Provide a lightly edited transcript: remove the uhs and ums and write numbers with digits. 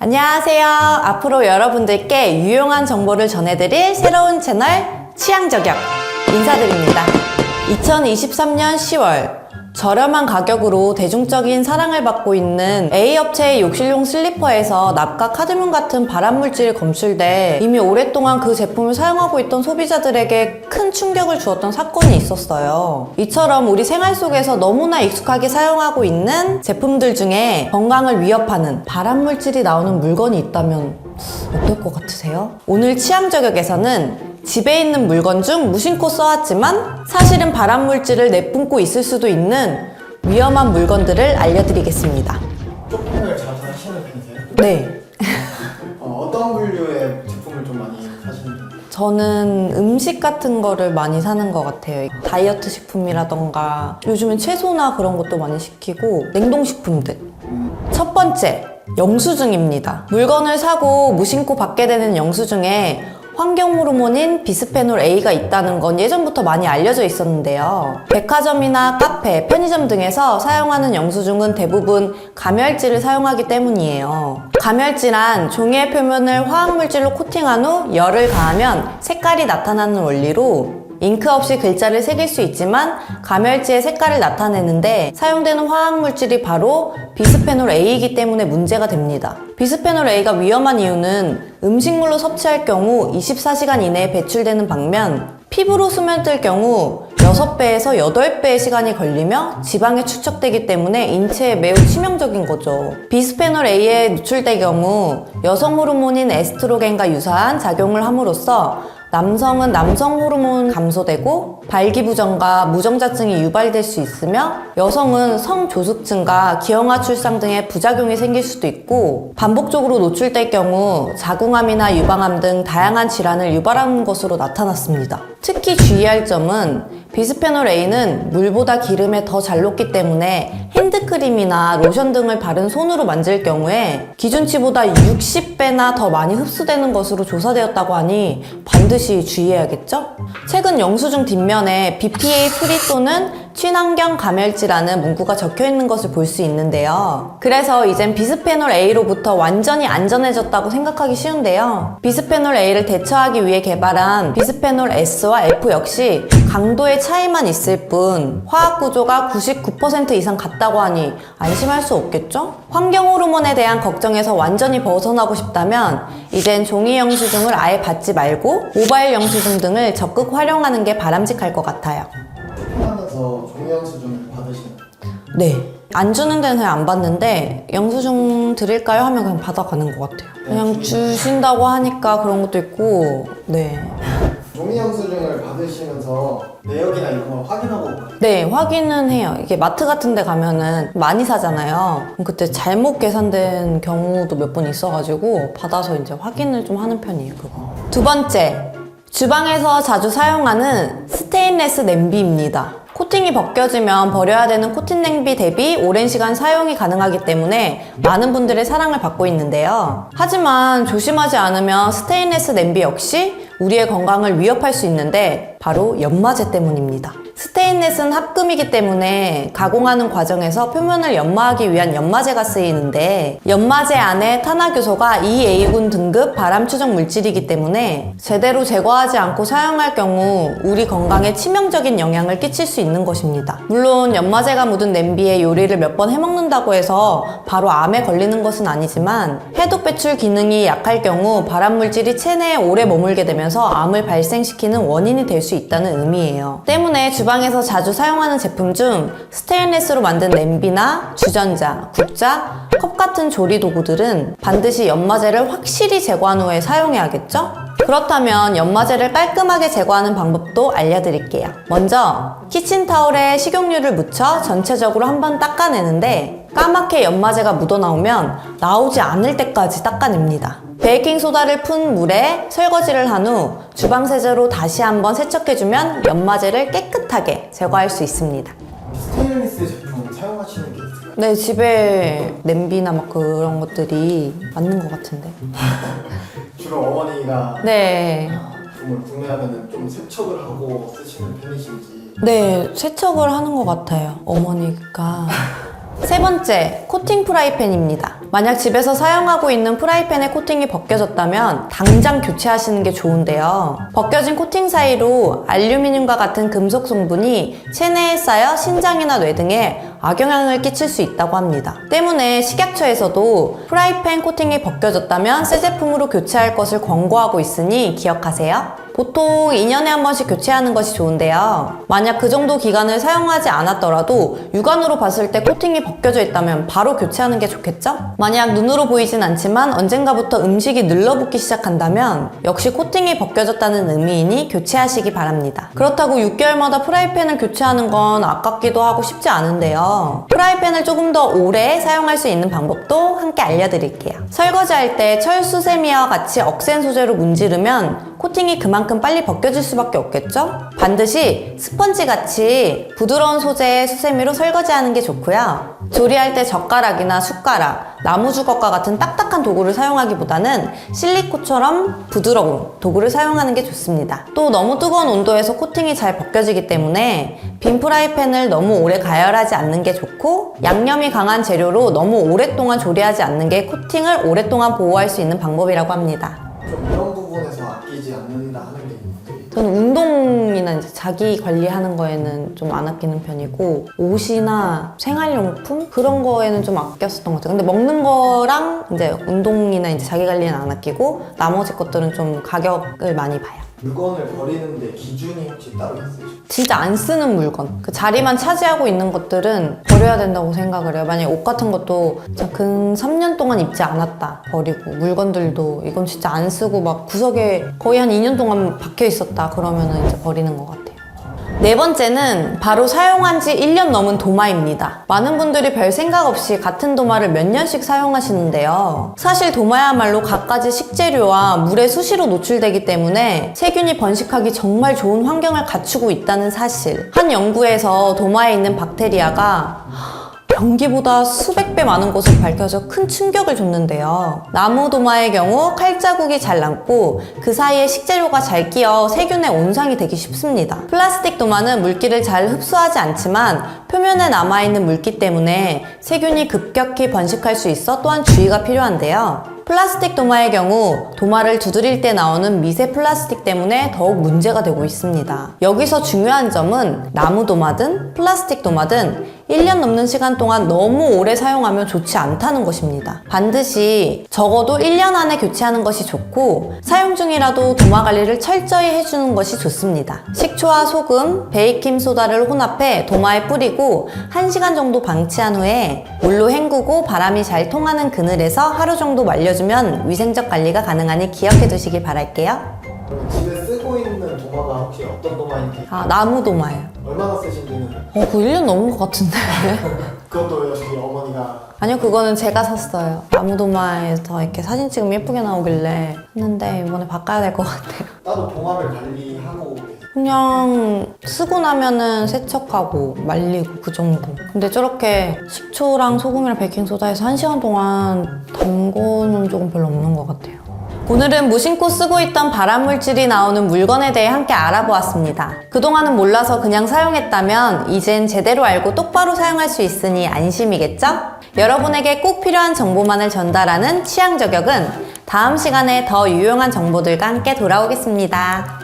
안녕하세요. 앞으로 여러분들께 유용한 정보를 전해드릴 새로운 채널 취향저격 인사드립니다. 2023년 10월 저렴한 가격으로 대중적인 사랑을 받고 있는 A업체의 욕실용 슬리퍼에서 납과 카드뮴 같은 발암물질이 검출돼 이미 오랫동안 그 제품을 사용하고 있던 소비자들에게 큰 충격을 주었던 사건이 있었어요. 이처럼 우리 생활 속에서 너무나 익숙하게 사용하고 있는 제품들 중에 건강을 위협하는 발암물질이 나오는 물건이 있다면 어떨 것 같으세요? 오늘 취향저격에서는 집에 있는 물건 중 무심코 써왔지만 사실은 발암물질을 내뿜고 있을 수도 있는 위험한 물건들을 알려드리겠습니다. 쇼핑을 자주 하시는 편이세요? 네. 어떤 분류의 제품을 좀 많이 사시는 편이세요? 저는 음식 같은 거를 많이 사는 것 같아요. 다이어트 식품이라던가 요즘엔 채소나 그런 것도 많이 시키고 냉동식품들. 첫 번째, 영수증입니다. 물건을 사고 무심코 받게 되는 영수증에 환경 호르몬인 비스페놀 A가 있다는 건 예전부터 많이 알려져 있었는데요. 백화점이나 카페, 편의점 등에서 사용하는 영수증은 대부분 감열질을 사용하기 때문이에요. 감열질은 종이의 표면을 화학물질로 코팅한 후 열을 가하면 색깔이 나타나는 원리로 잉크 없이 글자를 새길 수 있지만 감열지의 색깔을 나타내는데 사용되는 화학물질이 바로 비스페놀 A이기 때문에 문제가 됩니다. 비스페놀 A가 위험한 이유는 음식물로 섭취할 경우 24시간 이내에 배출되는 반면 피부로 스며들 경우 6배에서 8배의 시간이 걸리며 지방에 축적되기 때문에 인체에 매우 치명적인 거죠. 비스페놀 A에 노출될 경우 여성 호르몬인 에스트로겐과 유사한 작용을 함으로써 남성은 남성 호르몬 감소되고 발기부전과 무정자증이 유발될 수 있으며 여성은 성조숙증과 기형아 출산 등의 부작용이 생길 수도 있고 반복적으로 노출될 경우 자궁암이나 유방암 등 다양한 질환을 유발하는 것으로 나타났습니다. 특히 주의할 점은 비스페놀 A는 물보다 기름에 더 잘 녹기 때문에 핸드크림이나 로션 등을 바른 손으로 만질 경우에 기준치보다 60배나 더 많이 흡수되는 것으로 조사되었다고 하니 반드시 주의해야겠죠? 최근 영수증 뒷면에 BPA 프리 또는 친환경 감열지라는 문구가 적혀 있는 것을 볼 수 있는데요. 그래서 이젠 비스페놀 A로부터 완전히 안전해졌다고 생각하기 쉬운데요. 비스페놀 A를 대처하기 위해 개발한 비스페놀 S와 F 역시 강도의 차이만 있을 뿐 화학 구조가 99% 이상 같다고 하니 안심할 수 없겠죠? 환경 호르몬에 대한 걱정에서 완전히 벗어나고 싶다면 이젠 종이 영수증을 아예 받지 말고 모바일 영수증 등을 적극 활용하는 게 바람직할 것 같아요. 쇼핑하면서 종이 영수증을 받으시나요? 네. 안 주는 데는 잘 안 받는데 영수증 드릴까요? 하면 그냥 받아가는 것 같아요. 그냥 주신다고 하니까 그런 것도 있고 네. 종이 영수증을 받으시면서 내역이나 이런 거 확인하고 네, 확인은 해요. 이게 마트 같은 데 가면은 많이 사잖아요. 그럼 그때 잘못 계산된 경우도 몇 번 있어가지고 받아서 이제 확인을 좀 하는 편이에요, 그거. 두 번째, 주방에서 자주 사용하는 스테인레스 냄비입니다. 코팅이 벗겨지면 버려야 되는 코팅 냄비 대비 오랜 시간 사용이 가능하기 때문에 많은 분들의 사랑을 받고 있는데요. 하지만 조심하지 않으면 스테인레스 냄비 역시 우리의 건강을 위협할 수 있는데 바로 연마제 때문입니다. 스테인레스는 합금이기 때문에 가공하는 과정에서 표면을 연마하기 위한 연마제가 쓰이는데 연마제 안에 탄화교소가 EA군 등급 발암 추적 물질이기 때문에 제대로 제거하지 않고 사용할 경우 우리 건강에 치명적인 영향을 끼칠 수 있는 것입니다. 물론 연마제가 묻은 냄비에 요리를 몇 번 해먹는다고 해서 바로 암에 걸리는 것은 아니지만 해독 배출 기능이 약할 경우 발암 물질이 체내에 오래 머물게 되면서 암을 발생시키는 원인이 될 수 있다는 의미예요. 때문에 주방에서 자주 사용하는 제품 중 스테인레스로 만든 냄비나 주전자, 국자, 컵 같은 조리 도구들은 반드시 연마제를 확실히 제거한 후에 사용해야겠죠? 그렇다면 연마제를 깔끔하게 제거하는 방법도 알려드릴게요. 먼저 키친타올에 식용유를 묻혀 전체적으로 한번 닦아내는데 까맣게 연마제가 묻어나오면 나오지 않을 때까지 닦아냅니다. 베이킹소다를 푼 물에 설거지를 한 후 주방세제로 다시 한번 세척해주면 연마제를 깨끗하게 제거할 수 있습니다. 스테인리스 제품 사용하시는 게 있어요? 네, 집에 냄비나 막 그런 것들이 맞는 것 같은데. 주로 어머니가 네. 제품을 구매하면 좀 세척을 하고 쓰시는 편이신지. 네, 세척을 하는 것 같아요. 어머니가. 세 번째, 코팅 프라이팬입니다. 만약 집에서 사용하고 있는 프라이팬의 코팅이 벗겨졌다면 당장 교체하시는 게 좋은데요. 벗겨진 코팅 사이로 알루미늄과 같은 금속 성분이 체내에 쌓여 신장이나 뇌 등에 악영향을 끼칠 수 있다고 합니다. 때문에 식약처에서도 프라이팬 코팅이 벗겨졌다면 새 제품으로 교체할 것을 권고하고 있으니 기억하세요. 보통 2년에 한 번씩 교체하는 것이 좋은데요. 만약 그 정도 기간을 사용하지 않았더라도 육안으로 봤을 때 코팅이 벗겨져 있다면 바로 교체하는 게 좋겠죠? 만약 눈으로 보이진 않지만 언젠가부터 음식이 늘러붙기 시작한다면 역시 코팅이 벗겨졌다는 의미이니 교체하시기 바랍니다. 그렇다고 6개월마다 프라이팬을 교체하는 건 아깝기도 하고 쉽지 않은데요. 프라이팬을 조금 더 오래 사용할 수 있는 방법도 함께 알려드릴게요. 설거지할 때 철수세미와 같이 억센 소재로 문지르면 코팅이 그만큼 빨리 벗겨질 수밖에 없겠죠? 반드시 스펀지 같이 부드러운 소재의 수세미로 설거지하는 게 좋고요. 조리할 때 젓가락이나 숟가락, 나무주걱과 같은 딱딱한 도구를 사용하기보다는 실리콘처럼 부드러운 도구를 사용하는 게 좋습니다. 또 너무 뜨거운 온도에서 코팅이 잘 벗겨지기 때문에 빈 프라이팬을 너무 오래 가열하지 않는 게 좋고, 양념이 강한 재료로 너무 오랫동안 조리하지 않는 게 코팅을 오랫동안 보호할 수 있는 방법이라고 합니다. 좀 이런 부분에서 아끼지 않는다 하는 게 있는데 저는 운동이나 이제 자기 관리하는 거에는 좀 안 아끼는 편이고, 옷이나 생활용품 그런 거에는 좀 아꼈었던 것 같아요. 근데 먹는 거랑 이제 운동이나 이제 자기 관리는 안 아끼고 나머지 것들은 좀 가격을 많이 봐요. 물건을 버리는데 기준이 혹시 따로 있으실까요? 진짜 안 쓰는 물건, 그 자리만 차지하고 있는 것들은 버려야 된다고 생각을 해요. 만약에 옷 같은 것도 진짜 근 3년 동안 입지 않았다 버리고, 물건들도 이건 진짜 안 쓰고 막 구석에 거의 한 2년 동안 박혀 있었다 그러면은 이제 버리는 것 같아요. 네 번째는 바로 사용한 지 1년 넘은 도마입니다. 많은 분들이 별 생각 없이 같은 도마를 몇 년씩 사용하시는데요. 사실 도마야말로 갖가지 식재료와 물에 수시로 노출되기 때문에 세균이 번식하기 정말 좋은 환경을 갖추고 있다는 사실. 한 연구에서 도마에 있는 박테리아가 변기보다 수백 배 많은 것으로 밝혀져 큰 충격을 줬는데요. 나무 도마의 경우 칼자국이 잘 남고 그 사이에 식재료가 잘 끼어 세균의 온상이 되기 쉽습니다. 플라스틱 도마는 물기를 잘 흡수하지 않지만 표면에 남아있는 물기 때문에 세균이 급격히 번식할 수 있어 또한 주의가 필요한데요. 플라스틱 도마의 경우 도마를 두드릴 때 나오는 미세 플라스틱 때문에 더욱 문제가 되고 있습니다. 여기서 중요한 점은 나무 도마든 플라스틱 도마든 1년 넘는 시간 동안 너무 오래 사용하면 좋지 않다는 것입니다. 반드시 적어도 1년 안에 교체하는 것이 좋고, 사용 중이라도 도마 관리를 철저히 해주는 것이 좋습니다. 식초와 소금, 베이킹소다를 혼합해 도마에 뿌리고 1시간 정도 방치한 후에 물로 헹구고 바람이 잘 통하는 그늘에서 하루 정도 말려주면 위생적 관리가 가능하니 기억해 두시길 바랄게요. 그러면 집에 쓰고 있는 도마가 혹시 어떤 도마인지 나무 도마예요. 얼마나 쓰신지는 그거 1년 넘은 것 같은데. 그것도 역시 어머니가 아니요, 그거는 제가 샀어요. 나무 도마에서 이렇게 사진 찍으면 예쁘게 나오길래 했는데 이번에 바꿔야 될 것 같아요. 따로 도마를 관리하고 계세요? 그냥 쓰고 나면은 세척하고 말리고 그 정도. 근데 저렇게 식초랑 소금이랑 베이킹소다에서 1시간 동안 담궈놓은 적은 별로 없는 것 같아요. 오늘은 무심코 쓰고 있던 발암물질이 나오는 물건에 대해 함께 알아보았습니다. 그동안은 몰라서 그냥 사용했다면 이젠 제대로 알고 똑바로 사용할 수 있으니 안심이겠죠? 여러분에게 꼭 필요한 정보만을 전달하는 취향 저격은 다음 시간에 더 유용한 정보들과 함께 돌아오겠습니다.